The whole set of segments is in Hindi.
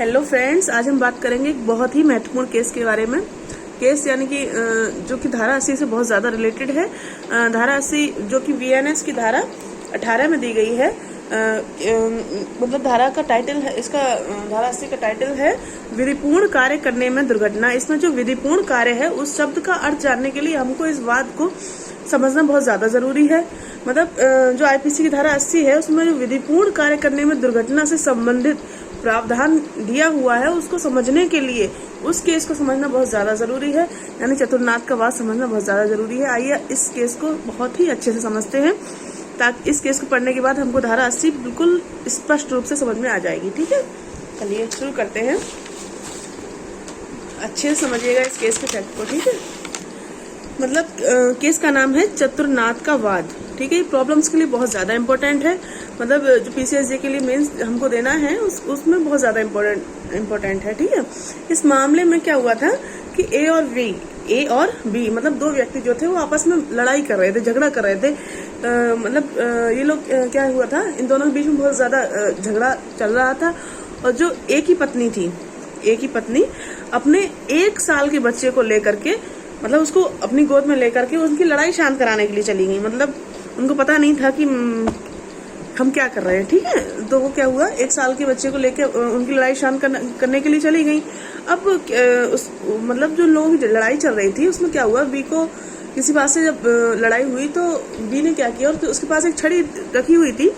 हेलो फ्रेंड्स, आज हम बात करेंगे एक बहुत ही महत्वपूर्ण केस के बारे में। केस यानी कि जो कि धारा 80 से बहुत ज़्यादा रिलेटेड है। धारा 80 जो कि वीएनएस की धारा 18 में दी गई है। मतलब धारा का टाइटल है, इसका धारा 80 का टाइटल है विधिपूर्ण कार्य करने में दुर्घटना। इसमें जो विधिपूर्ण कार्य है उस शब्द का अर्थ जानने के लिए हमको इस बात को समझना बहुत ज़्यादा ज़रूरी है। मतलब जो आईपीसी की धारा 80 है उसमें जो विधिपूर्ण कार्य करने में दुर्घटना से संबंधित प्रावधान दिया हुआ है उसको समझने के लिए उस केस को समझना बहुत ज़्यादा ज़रूरी है, यानी चतुर्नाथ का वाद समझना बहुत ज़्यादा ज़रूरी है। आइए इस केस को बहुत ही अच्छे से समझते हैं ताकि इस केस को पढ़ने के बाद हमको धारा 80 बिल्कुल स्पष्ट रूप से समझ में आ जाएगी। ठीक है, चलिए शुरू करते हैं। अच्छे से समझिएगा इस केस के फैक्ट को। ठीक है, मतलब केस का नाम है चतुर्नाथ का वाद। ठीक है, प्रॉब्लम्स के लिए बहुत ज़्यादा इम्पोर्टेंट है। मतलब जो पीसीएसजे के लिए मेंस हमको देना है उसमें बहुत ज़्यादा इम्पोर्टेंट है। ठीक है, इस मामले में क्या हुआ था कि ए और बी मतलब दो व्यक्ति जो थे वो आपस में लड़ाई कर रहे थे, झगड़ा कर रहे थे। मतलब ये लोग क्या हुआ था, इन दोनों के बीच में बहुत ज़्यादा झगड़ा चल रहा था। और जो एक ही पत्नी अपने 1 साल के बच्चे को लेकर के मतलब उसको अपनी गोद में लेकर के उनकी लड़ाई शांत कराने के लिए चली गई। मतलब उनको पता नहीं था कि हम क्या कर रहे हैं। ठीक है, तो वो क्या हुआ, 1 साल के बच्चे को लेकर उनकी लड़ाई शांत करने के लिए चली गई। अब मतलब जो लोगों की लड़ाई चल रही थी उसमें क्या हुआ, बी को किसी बात से जब लड़ाई हुई तो बी ने क्या किया, और तो उसके पास एक छड़ी रखी हुई थी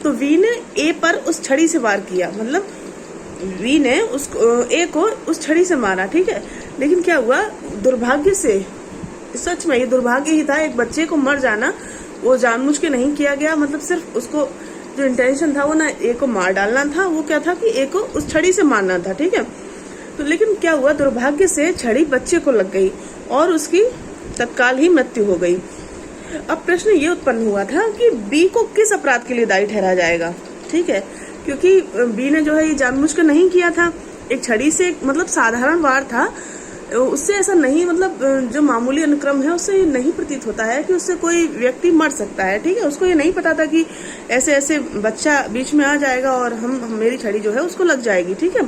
तो बी ने ए पर उस छड़ी से वार किया। मतलब बी ने ए को उस छड़ी से मारा। ठीक है, लेकिन क्या हुआ, दुर्भाग्य से, सच में ये दुर्भाग्य ही था, एक बच्चे को मर जाना वो जानबूझ के नहीं किया गया। मतलब सिर्फ उसको जो इंटेंशन था वो ना ए को मार डालना था, वो क्या था कि ए को उस छड़ी से मारना था। ठीक है, तो लेकिन क्या हुआ, दुर्भाग्य से छड़ी बच्चे को लग गई और उसकी तत्काल ही मृत्यु हो गई। अब प्रश्न ये उत्पन्न हुआ था कि बी को किस अपराध के लिए दायी ठहराया जाएगा। ठीक है, क्योंकि बी ने जो है ये जानबूझ कर नहीं किया था, एक छड़ी से मतलब साधारण वार था, उससे ऐसा नहीं, मतलब जो मामूली अनुक्रम है उससे ये नहीं प्रतीत होता है कि उससे कोई व्यक्ति मर सकता है। ठीक है, उसको ये नहीं पता था कि ऐसे ऐसे बच्चा बीच में आ जाएगा और मेरी छड़ी जो है उसको लग जाएगी। ठीक है,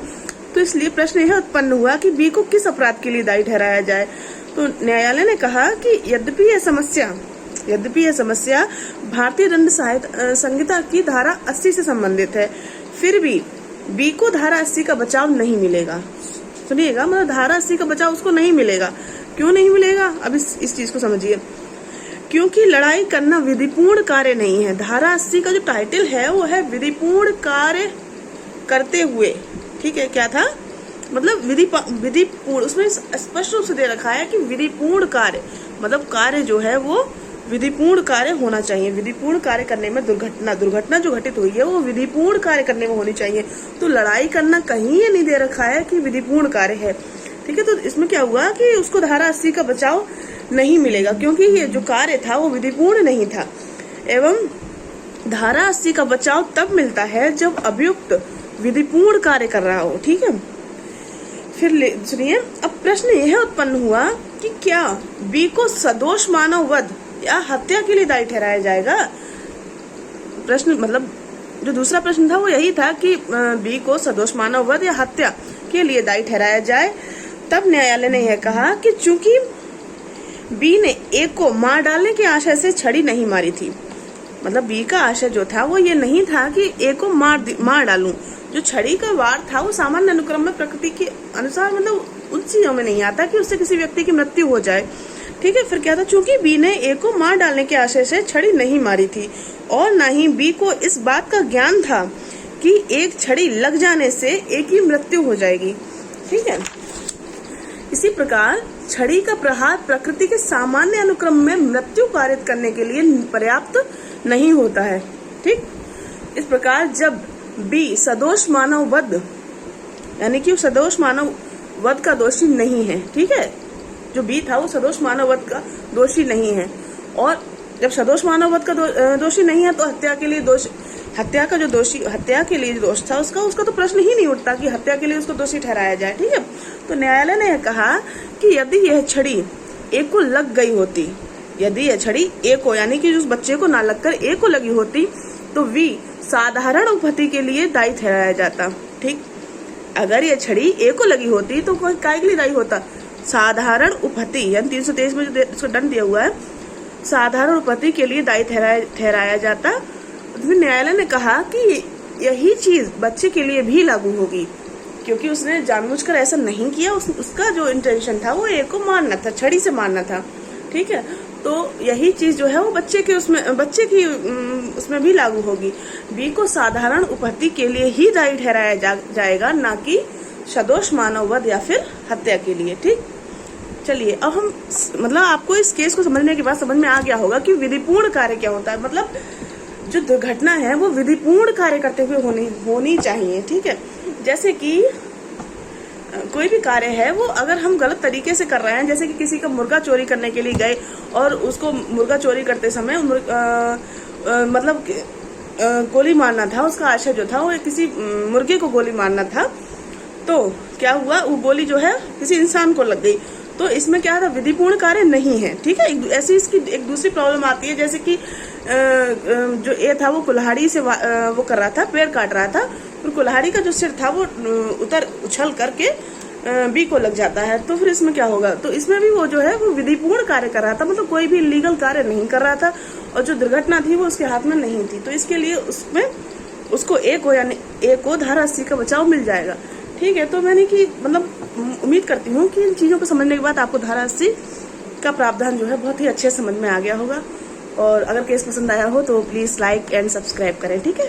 तो इसलिए प्रश्न यह उत्पन्न हुआ कि बी को किस अपराध के लिए दायी ठहराया जाए। तो न्यायालय ने कहा कि यद्यपि यह समस्या भारतीय दंड संहिता की धारा 80 से संबंधित है, फिर भी बी को धारा 80 का बचाव नहीं मिलेगा। सुनिएगा, मतलब धारा 80 का बचाव उसको नहीं मिलेगा। क्यों नहीं मिलेगा, अब इस चीज को समझिए। क्योंकि लड़ाई करना विधिपूर्ण कार्य नहीं है। धारा 80 का जो टाइटल है वो है विधिपूर्ण कार्य करते हुए। ठीक है, क्या था, मतलब विधिपूर्ण, उसमें स्पष्ट रूप से दे रखा है कि विधिपूर्ण कार्य, मतलब कार्य जो है वो विधिपूर्ण कार्य होना चाहिए। विधिपूर्ण कार्य करने में दुर्घटना जो घटित हुई है वो विधिपूर्ण कार्य करने में होनी चाहिए। तो लड़ाई करना कहीं ये नहीं दे रखा है कि विधिपूर्ण कार्य है। ठीक है, तो इसमें क्या हुआ कि उसको धारा 80 का बचाव नहीं मिलेगा क्योंकि ये जो कार्य था वो विधिपूर्ण नहीं था। एवं धारा 80 का बचाव तब मिलता है जब अभियुक्त विधिपूर्ण कार्य कर रहा हो। ठीक है, फिर सुनिए, अब प्रश्न यह उत्पन्न हुआ कि क्या बी को सदोष मानव वध या हत्या के लिए दायी ठहराया जाएगा। प्रश्न मतलब जो दूसरा प्रश्न था वो यही था कि बी को सदोष मानव वध या हत्या के लिए दायी ठहराया जाए। तब न्यायालय ने यह कहा कि चूंकि बी ने ए को मार डालने के आशय से छड़ी नहीं मारी थी, मतलब बी का आशय जो था वो ये नहीं था कि ए को मार डालूं। जो छड़ी का वार था वो सामान्य अनुक्रम में प्रकृति के अनुसार मतलब उन चीजों में नहीं आता कि उससे किसी व्यक्ति की मृत्यु हो जाए। ठीक है, फिर क्या था, चूंकि बी ने ए को मार डालने के आशय से छड़ी नहीं मारी थी और न ही बी को इस बात का ज्ञान था कि एक छड़ी लग जाने से ए की मृत्यु हो जाएगी। ठीक है, इसी प्रकार छड़ी का प्रहार प्रकृति के सामान्य अनुक्रम में मृत्यु पारित करने के लिए पर्याप्त नहीं होता है। ठीक, इस प्रकार जब बी सदोष मानव वध यानी कि सदोष मानव वध का दोषी नहीं है। ठीक है, जो बी था वो सदोष मानव वध का दोषी नहीं है, और जब सदोष मानव वध का दोषी नहीं है तो हत्या के लिए जो दोष था उसका तो प्रश्न ही नहीं उठता कि हत्या के लिए उसको दोषी ठहराया जाए। ठीक है, तो न्यायालय ने यह कहा कि यदि यह छड़ी ए को लग गई होती, यदि यह छड़ी ए को यानी कि उस बच्चे को ना लगकर ए को लगी होती तो वी साधारण उपहति के लिए दायी ठहराया जाता। ठीक, अगर ये छड़ी ए को लगी होती तो कोई काय के लिए दायी होता? साधारण उपहति, यानी 323 में जो इसको दंड दिया हुआ है, साधारण उपहति के लिए दायी ठहराया जाता। तो फिर न्यायालय ने कहा कि यही चीज बच्चे के लिए भी लागू होगी, क्योंकि उसने जानबूझकर ऐसा नहीं किया, उसका जो इंटेंशन था वो ए को मारना था, छड़ी से मारना था। ठीक है, तो यही चीज जो है वो बच्चे उसमें भी लागू होगी। बी को साधारण उपहति के लिए ही दायी ठहराया जाएगा, ना कि सदोष मानव वध या फिर हत्या के लिए। ठीक, चलिए अब हम मतलब आपको इस केस को समझने के बाद समझ में आ गया होगा कि विधिपूर्ण कार्य क्या होता है। मतलब जो दुर्घटना है वो विधिपूर्ण कार्य करते हुए होनी चाहिए। ठीक है, जैसे कि कोई भी कार्य है वो अगर हम गलत तरीके से कर रहे हैं, जैसे कि किसी का मुर्गा चोरी करने के लिए गए और उसको मुर्गा चोरी करते समय मतलब गोली मारना था, उसका आशय जो था वो किसी मुर्गे को गोली मारना था, तो क्या हुआ, वो गोली जो है किसी इंसान को लग गई, तो इसमें क्या था, विधिपूर्ण कार्य नहीं है। ठीक है, ऐसी इसकी एक दूसरी प्रॉब्लम आती है, जैसे कि जो ए था वो कुल्हाड़ी से वो कर रहा था, पेड़ काट रहा था, और कुल्हाड़ी का जो सिर था वो उछल करके बी को लग जाता है, तो फिर इसमें क्या होगा, तो इसमें भी वो जो है वो विधिपूर्ण कार्य कर रहा था, मतलब कोई भी लीगल कार्य नहीं कर रहा था, और जो दुर्घटना थी वो उसके हाथ में नहीं थी, तो इसके लिए उसमें उसको ए को धारा 80 का बचाव मिल जाएगा। ठीक है, तो मैंने कि मतलब उम्मीद करती हूँ कि इन चीज़ों को समझने के बाद आपको धारा 80 का प्रावधान जो है बहुत ही अच्छे समझ में आ गया होगा। और अगर केस पसंद आया हो तो प्लीज़ लाइक एंड सब्सक्राइब करें। ठीक है।